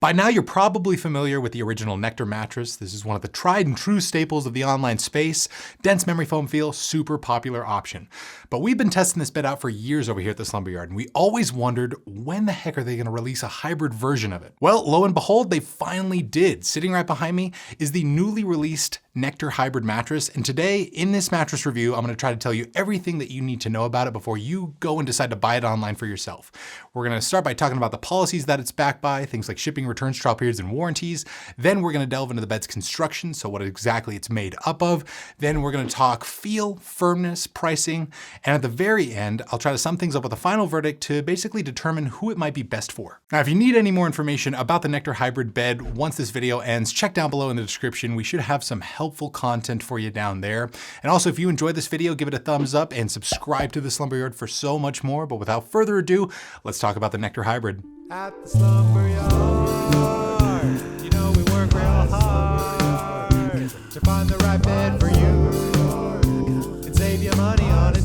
By now, you're probably familiar with the original Nectar mattress. This is one of the tried and true staples of the online space. Dense memory foam feel, super popular option. But we've been testing this bed out for years over here at the Slumber Yard, and we always wondered, when the heck are they gonna release a hybrid version of it? Well, lo and behold, they finally did. Sitting right behind me is the newly released Nectar hybrid mattress. And today, in this mattress review, I'm gonna try to tell you everything that you need to know about it before you go and decide to buy it online for yourself. We're gonna start by talking about the policies that it's backed by, things like shipping, returns, trial periods, and warranties. Then we're gonna delve into the bed's construction, so what exactly it's made up of. Then we're gonna talk feel, firmness, pricing, and at the very end, I'll try to sum things up with a final verdict to basically determine who it might be best for. Now, if you need any more information about the Nectar hybrid bed, once this video ends, check down below in the description. We should have some helpful content for you down there. And also, if you enjoyed this video, give it a thumbs up and subscribe to the Slumber Yard for so much more. But without further ado, let's talk about the Nectar hybrid. At the Slumber Yard, you know we work real hard to find the right bed for you and save you money on it.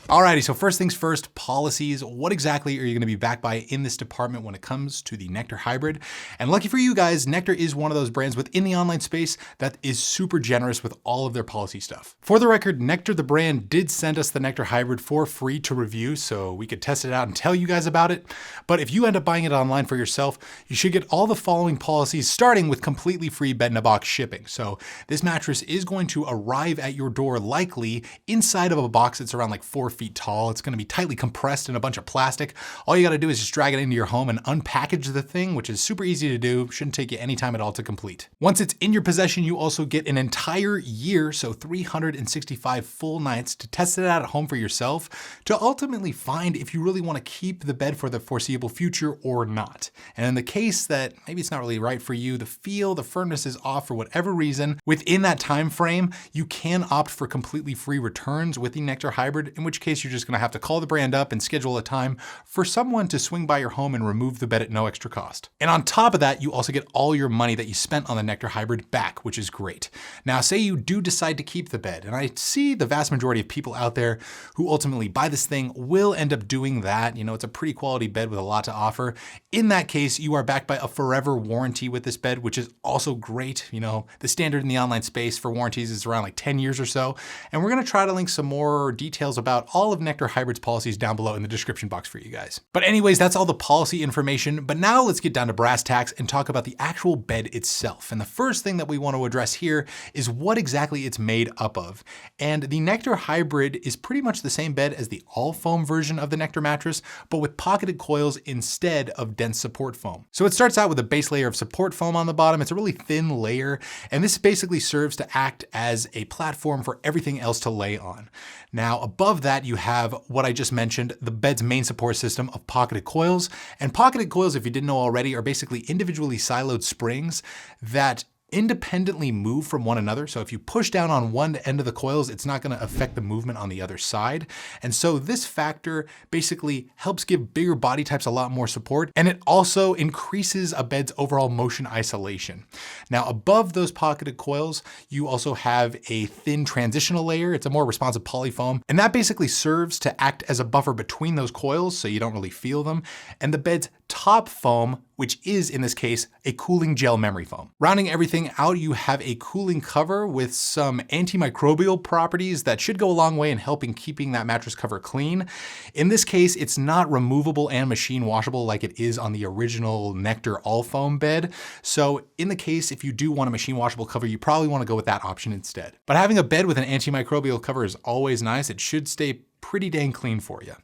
Alrighty, so first things first, policies. What exactly are you gonna be backed by in this department when it comes to the Nectar hybrid? And lucky for you guys, Nectar is one of those brands within the online space that is super generous with all of their policy stuff. For the record, Nectar, the brand, did send us the Nectar hybrid for free to review, so we could test it out and tell you guys about it. But if you end up buying it online for yourself, you should get all the following policies, starting with completely free bed-in-a-box shipping. So this mattress is going to arrive at your door likely inside of a box that's around like 4 feet tall. It's going to be tightly compressed in a bunch of plastic. All you got to do is just drag it into your home and unpackage the thing, which is super easy to do. Shouldn't take you any time at all to complete. Once it's in your possession, you also get an entire year, so 365 full nights to test it out at home for yourself to ultimately find if you really want to keep the bed for the foreseeable future or not. And in the case that maybe it's not really right for you, the feel, the firmness is off for whatever reason, within that time frame, you can opt for completely free returns with the Nectar hybrid, in which case you're just gonna have to call the brand up and schedule a time for someone to swing by your home and remove the bed at no extra cost. And on top of that, you also get all your money that you spent on the Nectar hybrid back, which is great. Now, say you do decide to keep the bed, and I see the vast majority of people out there who ultimately buy this thing will end up doing that. You know, it's a pretty quality bed with a lot to offer. In that case, you are backed by a forever warranty with this bed, which is also great. You know, the standard in the online space for warranties is around like 10 years or so. And we're gonna try to link some more details about all of Nectar hybrid's policies down below in the description box for you guys. But anyways, that's all the policy information. But now let's get down to brass tacks and talk about the actual bed itself. And the first thing that we want to address here is what exactly it's made up of. And the Nectar hybrid is pretty much the same bed as the all foam version of the Nectar mattress, but with pocketed coils instead of dense support foam. So it starts out with a base layer of support foam on the bottom. It's a really thin layer, and this basically serves to act as a platform for everything else to lay on. Now, above that, you have what I just mentioned, the bed's main support system of pocketed coils. And pocketed coils, if you didn't know already, are basically individually siloed springs that independently move from one another. So if you push down on one end of the coils, it's not going to affect the movement on the other side. And so this factor basically helps give bigger body types a lot more support, and it also increases a bed's overall motion isolation. Now, above those pocketed coils, you also have a thin transitional layer. It's a more responsive polyfoam, and that basically serves to act as a buffer between those coils so you don't really feel them. And the bed's top foam, which is in this case a cooling gel memory foam. Rounding everything out, you have a cooling cover with some antimicrobial properties that should go a long way in helping keeping that mattress cover clean. In this case, it's not removable and machine washable like it is on the original Nectar all foam bed. So in the case, if you do want a machine washable cover, you probably want to go with that option instead. But having a bed with an antimicrobial cover is always nice. It should stay pretty dang clean for you.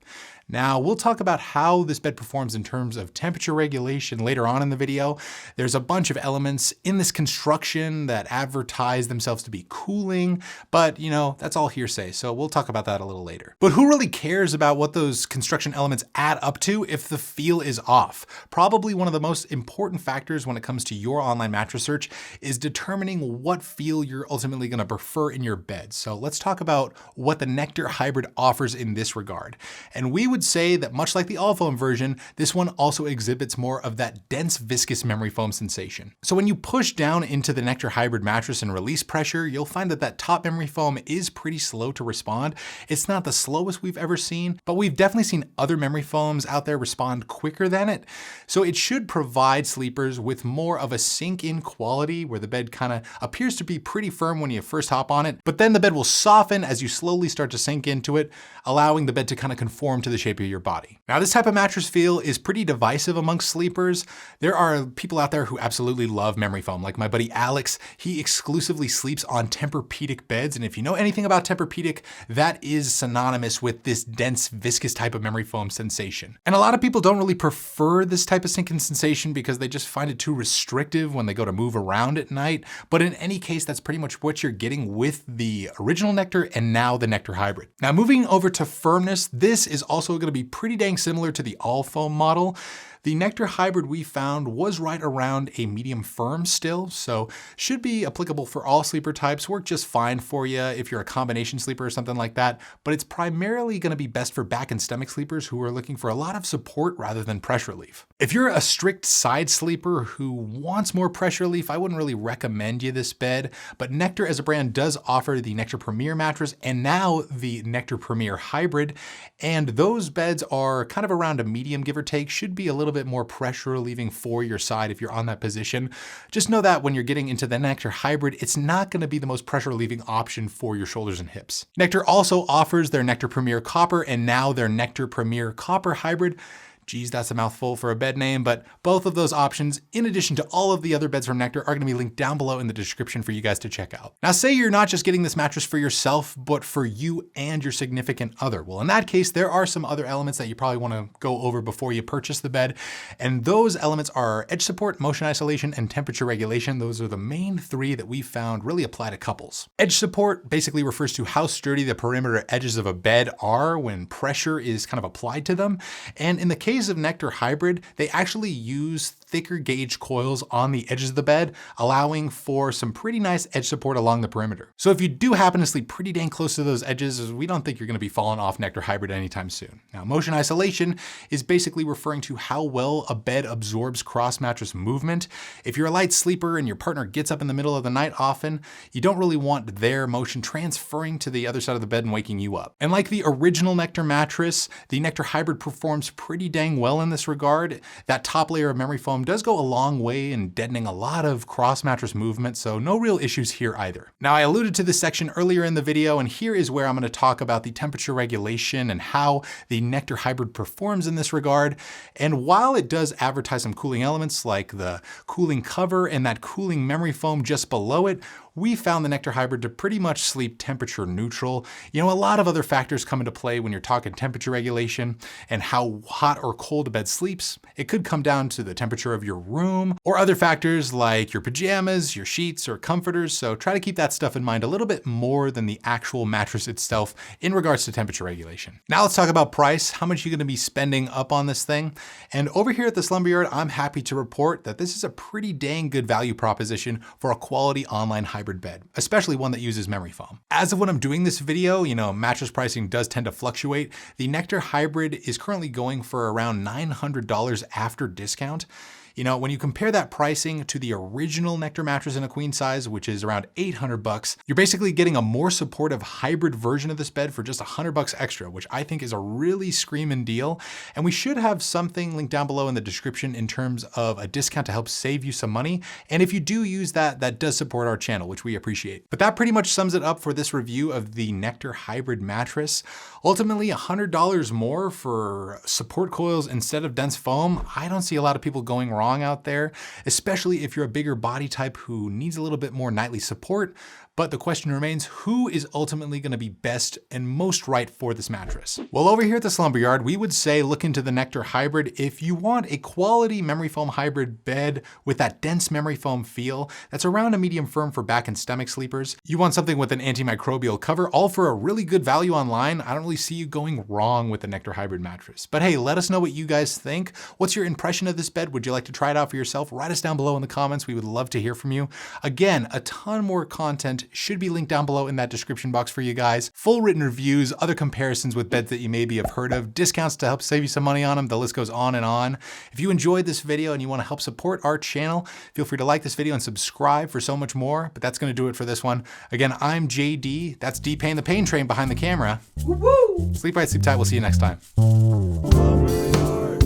Now, we'll talk about how this bed performs in terms of temperature regulation later on in the video. There's a bunch of elements in this construction that advertise themselves to be cooling, but you know, that's all hearsay, so we'll talk about that a little later. But who really cares about what those construction elements add up to if the feel is off? Probably one of the most important factors when it comes to your online mattress search is determining what feel you're ultimately going to prefer in your bed. So let's talk about what the Nectar hybrid offers in this regard. And we would would say that much like the all foam version, this one also exhibits more of that dense viscous memory foam sensation. So when you push down into the Nectar Hybrid mattress and release pressure, you'll find that that top memory foam is pretty slow to respond. It's not the slowest we've ever seen, but we've definitely seen other memory foams out there respond quicker than it. So it should provide sleepers with more of a sink-in quality where the bed kind of appears to be pretty firm when you first hop on it, but then the bed will soften as you slowly start to sink into it, allowing the bed to kind of conform to the shape of your body. Now, this type of mattress feel is pretty divisive amongst sleepers. There are people out there who absolutely love memory foam, like my buddy Alex. He exclusively sleeps on Tempur-Pedic beds, and if you know anything about Tempur-Pedic, that is synonymous with this dense, viscous type of memory foam sensation. And a lot of people don't really prefer this type of sink-in sensation because they just find it too restrictive when they go to move around at night. But in any case, that's pretty much what you're getting with the original Nectar and now the Nectar Hybrid. Now, moving over to Firmness, this is also going to be pretty dang similar to the all foam model. The Nectar Hybrid we found was right around a medium firm still, so should be applicable for all sleeper types, work just fine for you if you're a combination sleeper or something like that, but it's primarily going to be best for back and stomach sleepers who are looking for a lot of support rather than pressure relief. If you're a strict side sleeper who wants more pressure relief, I wouldn't really recommend you this bed, but Nectar as a brand does offer the Nectar Premier mattress and now the Nectar Premier Hybrid, and those beds are kind of around a medium, give or take, should be a little bit more pressure relieving for your side if you're on that position. Just know that when you're getting into the Nectar Hybrid, it's not going to be the most pressure relieving option for your shoulders and hips. Nectar also offers their Nectar Premier Copper and now their Nectar Premier Copper Hybrid. Geez, that's a mouthful for a bed name, but both of those options, in addition to all of the other beds from Nectar, are gonna be linked down below in the description for you guys to check out. Now, say you're not just getting this mattress for yourself, but for you and your significant other. Well, in that case, there are some other elements that you probably wanna go over before you purchase the bed, and those elements are edge support, motion isolation, and temperature regulation. Those are the main three that we found really apply to couples. Edge support basically refers to how sturdy the perimeter edges of a bed are when pressure is kind of applied to them, and in the case of Nectar Hybrid, they actually use thicker gauge coils on the edges of the bed, allowing for some pretty nice edge support along the perimeter. So if you do happen to sleep pretty dang close to those edges, we don't think you're gonna be falling off Nectar Hybrid anytime soon. Now, motion isolation is basically referring to how well a bed absorbs cross mattress movement. If you're a light sleeper and your partner gets up in the middle of the night often, you don't really want their motion transferring to the other side of the bed and waking you up. And like the original Nectar mattress, the Nectar Hybrid performs pretty dang well in this regard. That top layer of memory foam does go a long way in deadening a lot of cross mattress movement, so no real issues here either. Now, I alluded to this section earlier in the video, and here is where I'm going to talk about the temperature regulation and how the Nectar Hybrid performs in this regard. And while it does advertise some cooling elements like the cooling cover and that cooling memory foam just below it, we found the Nectar Hybrid to pretty much sleep temperature neutral. You know, a lot of other factors come into play when you're talking temperature regulation and how hot or cold a bed sleeps. It could come down to the temperature of your room or other factors like your pajamas, your sheets, or comforters. So try to keep that stuff in mind a little bit more than the actual mattress itself in regards to temperature regulation. Now let's talk about price. How much are you gonna be spending up on this thing? And over here at the Slumber Yard, I'm happy to report that this is a pretty dang good value proposition for a quality online hybrid bed, especially one that uses memory foam. As of when I'm doing this video, you know, mattress pricing does tend to fluctuate. The Nectar Hybrid is currently going for around $900 after discount. You know, when you compare that pricing to the original Nectar mattress in a queen size, which is around $800, you're basically getting a more supportive hybrid version of this bed for just $100 extra, which I think is a really screaming deal. And we should have something linked down below in the description in terms of a discount to help save you some money. And if you do use that, that does support our channel, which we appreciate. But that pretty much sums it up for this review of the Nectar Hybrid mattress. Ultimately, $100 more for support coils instead of dense foam. I don't see a lot of people going wrong out there, especially if you're a bigger body type who needs a little bit more nightly support. But the question remains, who is ultimately going to be best and most right for this mattress? Well, over here at the Slumber Yard, we would say look into the Nectar Hybrid if you want a quality memory foam hybrid bed with that dense memory foam feel that's around a medium firm for back and stomach sleepers. You want something with an antimicrobial cover, all for a really good value online. I don't really see you going wrong with the Nectar Hybrid mattress. But hey, let us know what you guys think. What's your impression of this bed? Would you like to to try it out for yourself, write us down below in the comments. We would love to hear from you. Again, a ton more content should be linked down below in that description box for you guys. Full written reviews, other comparisons with beds that you maybe have heard of, discounts to help save you some money on them. The list goes on and on. If you enjoyed this video and you want to help support our channel, feel free to like this video and subscribe for so much more. But that's going to do it for this one. Again, I'm JD. That's D-Pain, the pain train behind the camera. Woo-woo! Sleep right, sleep tight. We'll see you next time.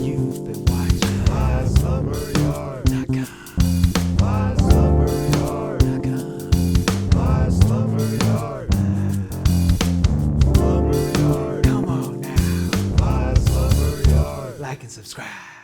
You've been watching my Slumber Yard. My Slumber Yard. My Slumber Yard. Slumber Yard. Come on now. My Slumber Yard. Like and subscribe.